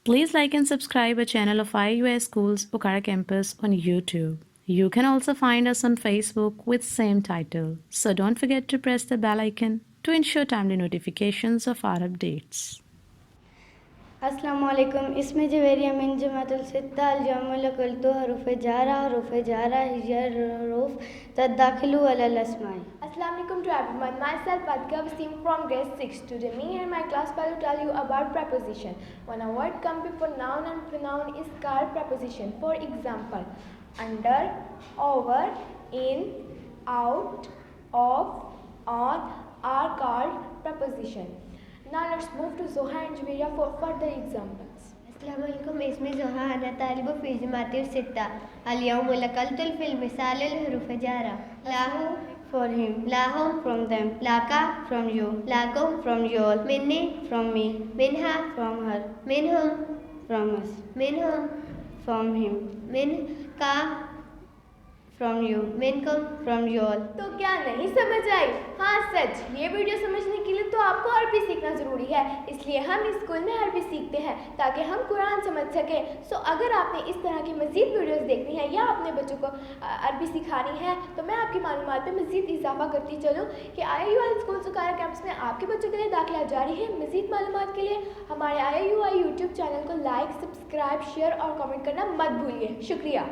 Please like and subscribe our channel of IUS Schools Okara Campus on YouTube. You can also find us on Facebook with same title. So don't forget to press the bell icon to ensure timely notifications of our updates. अस्सलामुअलैकुम। इसमें जवेरिया मिन जमातुल सित्ता अल जामुल कुल्तु हरूफ Zara हिजर roof तदाखिलु अलल अस्माई। Assalamu alaikum to everyone. Myself Adka Wasim from grade 6. Today me and my class will tell you about preposition. When a word comes before noun and pronoun is called preposition. For example, under, over, in, out, of, on are called preposition. Now let's move to Zoha and Javeria for further examples. अस्सलामुअलैकुम। इसमें ज़ोहा अना तालिबु फ़ी जमातिल सित्ता अल यौम लकल्तुल fill मिसाल अल हुरूफ Zara. लाहु for him, lahum from them, laka from you, lakum from you all, minni from me, Minha from her, मिनहुम from us, मिनहुम from him, मिनका from you, मिनकुम from you all। तो क्या नहीं समझ आई? हाँ सच, ये वीडियो समझने के लिए तो आपको अरबी सीखना ज़रूरी है। इसलिए हम इस स्कूल में अरबी सीखते हैं ताकि हम कुरान समझ सकें। सो अगर आपने इस तरह की मज़ीद वीडियोस देखनी है या अपने बच्चों को अरबी सिखानी है तो मैं आपकी मालूमात में मज़ीद इजाफा करती चलूँ कि IIUI स्कूल सुकारा कैंपस में आपके बच्चों के लिए दाखिला जारी है। मज़ीद मालूमात के लिए हमारे IIUI यूट्यूब चैनल को लाइक, सब्सक्राइब, शेयर और कमेंट करना मत भूलिए। शुक्रिया।